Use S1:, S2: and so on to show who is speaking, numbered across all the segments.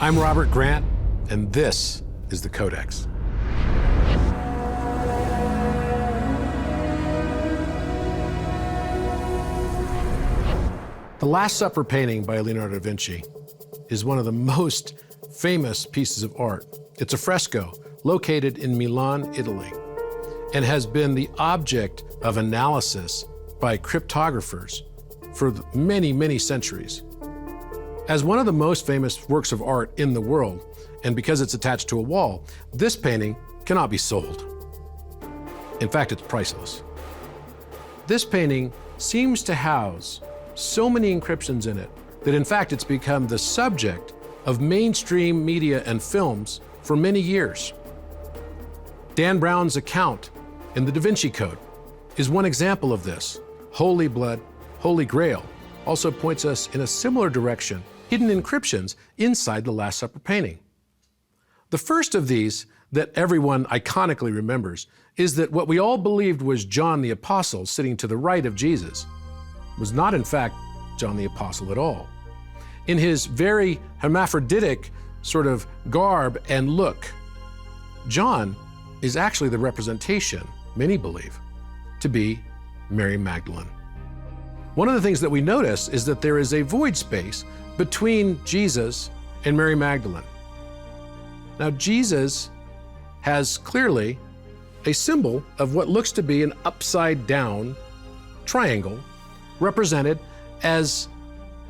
S1: I'm Robert Grant, and this is the Codex. The Last Supper painting by Leonardo da Vinci is one of the most famous pieces of art. It's a fresco located in Milan, Italy, and has been the object of analysis by cryptographers for many, many centuries. As one of the most famous works of art in the world, and because it's attached to a wall, this painting cannot be sold. In fact, it's priceless. This painting seems to house so many encryptions in it that in fact it's become the subject of mainstream media and films for many years. Dan Brown's account in the Da Vinci Code is one example of this. Holy Blood, Holy Grail also points us in a similar direction, hidden encryptions inside the Last Supper painting. The first of these that everyone iconically remembers is that what we all believed was John the Apostle sitting to the right of Jesus was not in fact John the Apostle at all. In his very hermaphroditic sort of garb and look, John is actually the representation, many believe, to be Mary Magdalene. One of the things that we notice is that there is a void space between Jesus and Mary Magdalene. Now, Jesus has clearly a symbol of what looks to be an upside down triangle represented as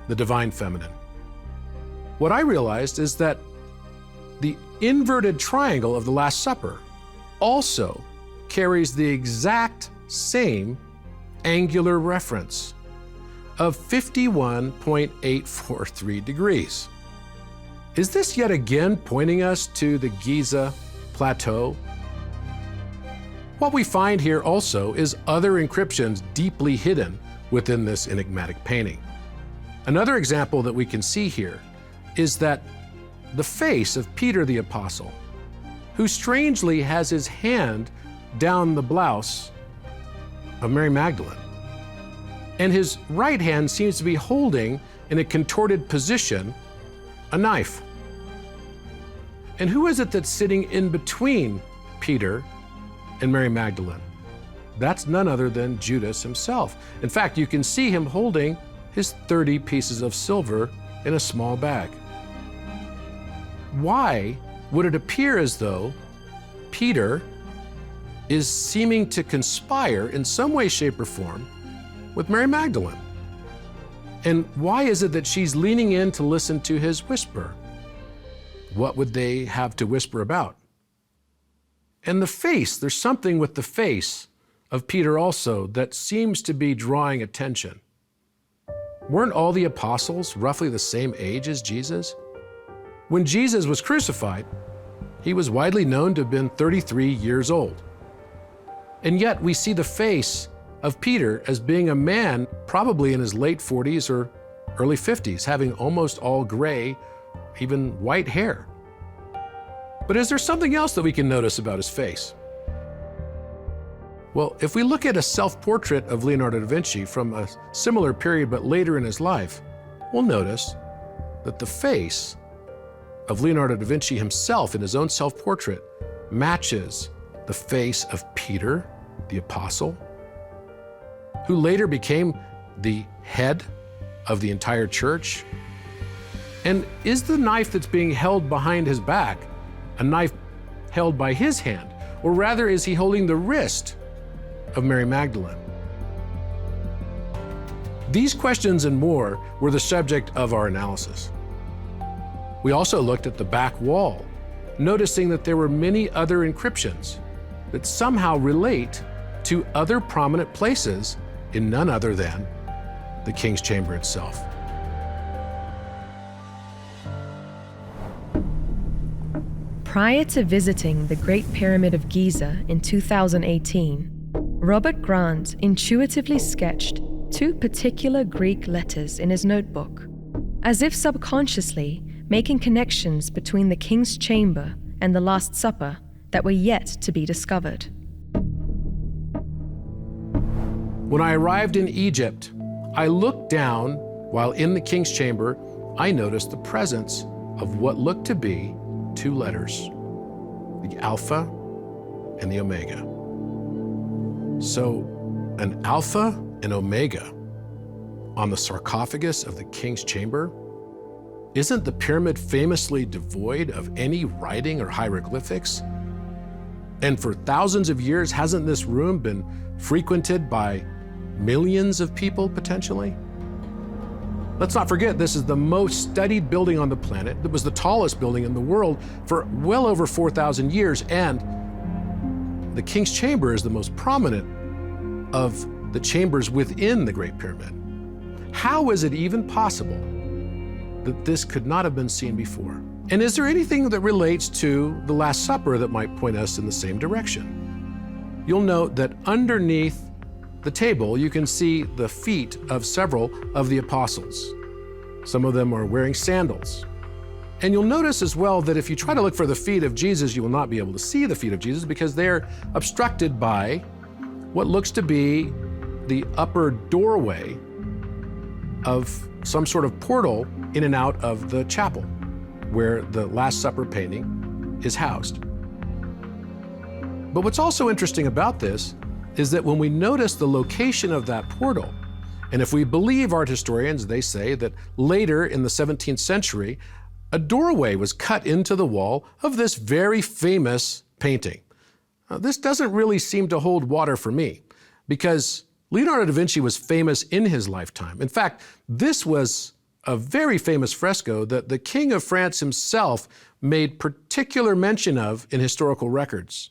S1: the divine feminine. What I realized is that the inverted triangle of the Last Supper also carries the exact same angular reference of 51.843 degrees. Is this yet again pointing us to the Giza plateau? What we find here also is other encryptions deeply hidden within this enigmatic painting. Another example that we can see here is that the face of Peter the Apostle, who strangely has his hand down the blouse of Mary Magdalene, and his right hand seems to be holding, in a contorted position, a knife. And who is it that's sitting in between Peter and Mary Magdalene? That's none other than Judas himself. In fact, you can see him holding his 30 pieces of silver in a small bag. Why would it appear as though Peter is seeming to conspire in some way, shape, or form with Mary Magdalene? And why is it that she's leaning in to listen to his whisper? What would they have to whisper about? And the face, there's something with the face of Peter also that seems to be drawing attention. Weren't all the apostles roughly the same age as Jesus? When Jesus was crucified, he was widely known to have been 33 years old. And yet we see the face of Peter as being a man probably in his late 40s or early 50s, having almost all gray, even white hair. But is there something else that we can notice about his face? Well, if we look at a self-portrait of Leonardo da Vinci from a similar period but later in his life, we'll notice that the face of Leonardo da Vinci himself in his own self-portrait matches the face of Peter, the apostle, who later became the head of the entire church. And is the knife that's being held behind his back a knife held by his hand, or rather is he holding the wrist of Mary Magdalene? These questions and more were the subject of our analysis. We also looked at the back wall, noticing that there were many other encryptions that somehow relate to other prominent places in none other than the King's Chamber itself.
S2: Prior to visiting the Great Pyramid of Giza in 2018, Robert Grant intuitively sketched two particular Greek letters in his notebook, as if subconsciously making connections between the King's Chamber and the Last Supper that were yet to be discovered.
S1: When I arrived in Egypt, I looked down while in the King's Chamber. I noticed the presence of what looked to be two letters, the Alpha and the Omega. So an Alpha and Omega on the sarcophagus of the king's chamber? Isn't the pyramid famously devoid of any writing or hieroglyphics? And for thousands of years, hasn't this room been frequented by millions of people potentially? Let's not forget, this is the most studied building on the planet. It was the tallest building in the world for well over 4,000 years, and the king's chamber is the most prominent of the chambers within the Great Pyramid. How is it even possible that this could not have been seen before? And is there anything that relates to the Last Supper that might point us in the same direction? You'll note that underneath the table, you can see the feet of several of the apostles. Some of them are wearing sandals. And you'll notice as well that if you try to look for the feet of Jesus, you will not be able to see the feet of Jesus because they're obstructed by what looks to be the upper doorway of some sort of portal in and out of the chapel where the Last Supper painting is housed. But what's also interesting about this is that when we notice the location of that portal, and if we believe art historians, they say that later in the 17th century, a doorway was cut into the wall of this very famous painting. Now, this doesn't really seem to hold water for me, because Leonardo da Vinci was famous in his lifetime. In fact, this was a very famous fresco that the King of France himself made particular mention of in historical records.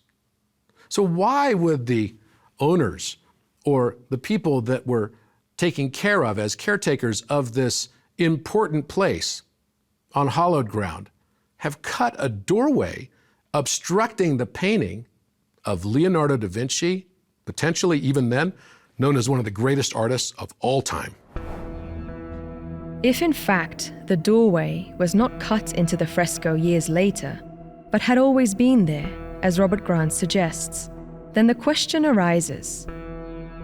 S1: So why would the owners or the people that were taken care of as caretakers of this important place on hallowed ground have cut a doorway obstructing the painting of Leonardo da Vinci, potentially even then known as one of the greatest artists of all time?
S2: If in fact the doorway was not cut into the fresco years later, but had always been there, as Robert Grant suggests, then the question arises,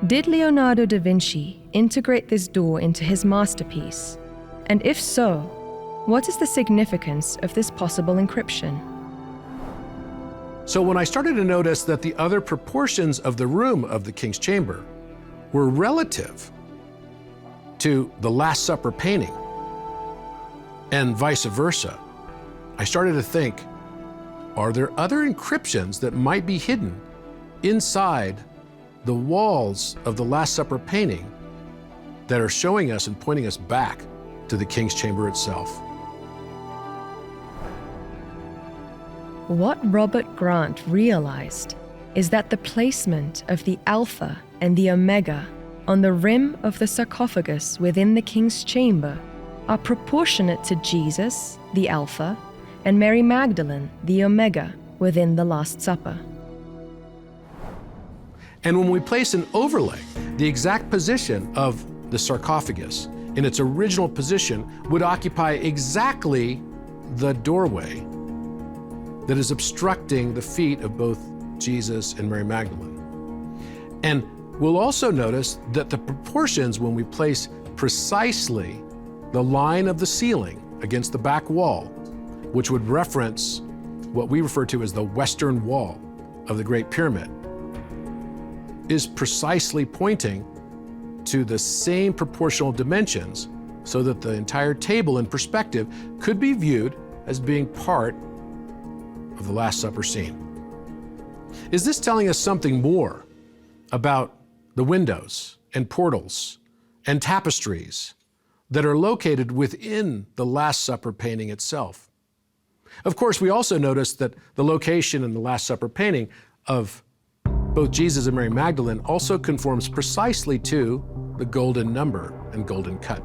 S2: did Leonardo da Vinci integrate this door into his masterpiece? And if so, what is the significance of this possible encryption?
S1: So when I started to notice that the other proportions of the room of the king's chamber were relative to the Last Supper painting and vice versa, I started to think, are there other encryptions that might be hidden inside the walls of the Last Supper painting that are showing us and pointing us back to the king's chamber itself?
S2: What Robert Grant realized is that the placement of the Alpha and the Omega on the rim of the sarcophagus within the king's chamber are proportionate to Jesus, the Alpha, and Mary Magdalene, the Omega, within the Last Supper.
S1: And when we place an overlay, the exact position of the sarcophagus in its original position would occupy exactly the doorway that is obstructing the feet of both Jesus and Mary Magdalene. And we'll also notice that the proportions, when we place precisely the line of the ceiling against the back wall, which would reference what we refer to as the western wall of the Great Pyramid, is precisely pointing to the same proportional dimensions so that the entire table in perspective could be viewed as being part of the Last Supper scene. Is this telling us something more about the windows and portals and tapestries that are located within the Last Supper painting itself? Of course, we also notice that the location in the Last Supper painting of both Jesus and Mary Magdalene also conforms precisely to the golden number and golden cut,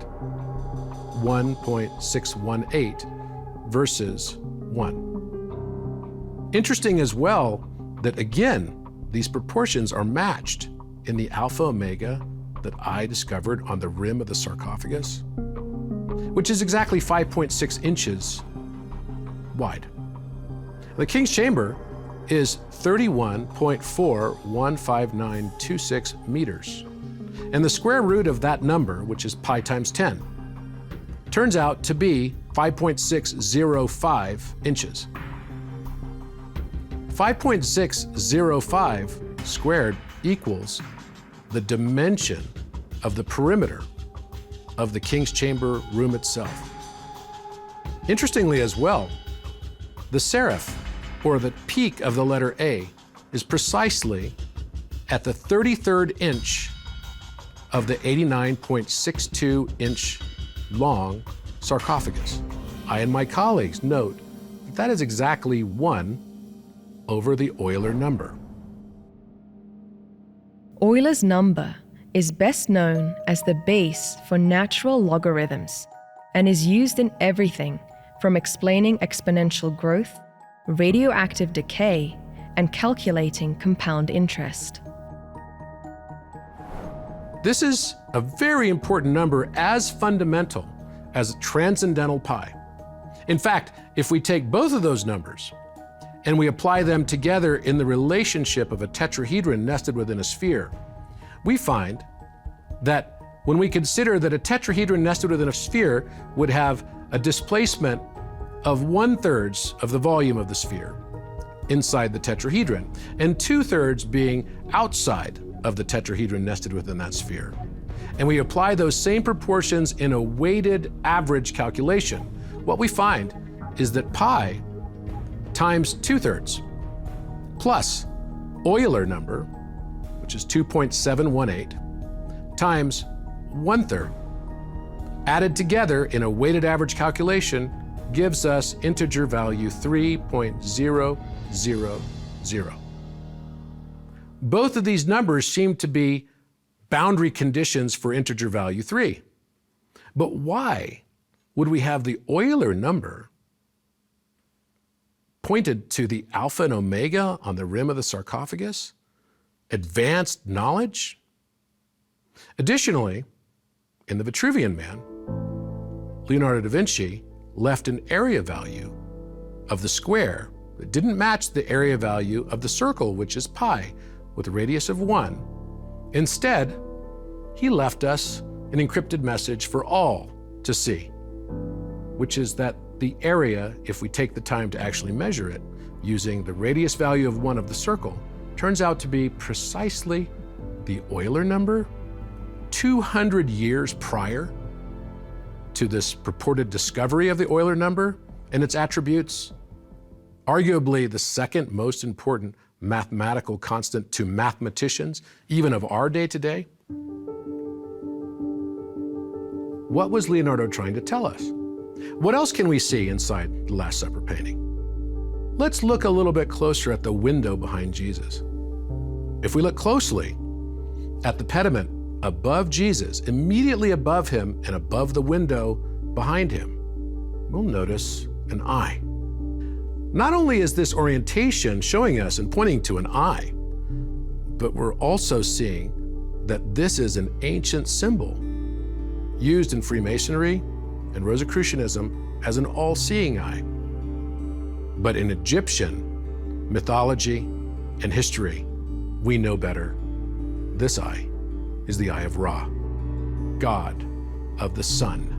S1: 1.618 verses 1. Interesting as well that, again, these proportions are matched in the Alpha Omega that I discovered on the rim of the sarcophagus, which is exactly 5.6 inches wide. The king's chamber is 31.41596 meters. And the square root of that number, which is pi times 10, turns out to be 5.605 inches. 5.605 squared equals the dimension of the perimeter of the king's chamber room itself. Interestingly as well, the serif, or the peak of the letter A, is precisely at the 33rd inch of the 89.62 inch long sarcophagus. I and my colleagues note that is exactly 1 over the Euler number.
S2: Euler's number is best known as the base for natural logarithms and is used in everything from explaining exponential growth, radioactive decay, and calculating compound interest.
S1: This is a very important number, as fundamental as transcendental pi. In fact, if we take both of those numbers and we apply them together in the relationship of a tetrahedron nested within a sphere, we find that when we consider that a tetrahedron nested within a sphere would have a displacement of 1/3 of the volume of the sphere inside the tetrahedron, and 2/3 being outside of the tetrahedron nested within that sphere, and we apply those same proportions in a weighted average calculation, what we find is that pi times 2/3 plus Euler number, which is 2.718, times 1/3, added together in a weighted average calculation, gives us integer value 3.000. Both of these numbers seem to be boundary conditions for integer value 3. But why would we have the Euler number pointed to the alpha and omega on the rim of the sarcophagus? Advanced knowledge? Additionally, in the Vitruvian Man, Leonardo da Vinci left an area value of the square that didn't match the area value of the circle, which is pi, with a radius of 1. Instead, he left us an encrypted message for all to see, which is that the area, if we take the time to actually measure it, using the radius value of 1 of the circle, turns out to be precisely the Euler number 200 years prior to this purported discovery of the Euler number and its attributes, arguably the second most important mathematical constant to mathematicians, even of our day today. What was Leonardo trying to tell us? What else can we see inside the Last Supper painting? Let's look a little bit closer at the window behind Jesus. If we look closely at the pediment above Jesus, immediately above him and above the window behind him, we'll notice an eye. Not only is this orientation showing us and pointing to an eye, but we're also seeing that this is an ancient symbol used in Freemasonry and Rosicrucianism as an all-seeing eye. But in Egyptian mythology and history, we know better. This eye is the eye of Ra, god of the sun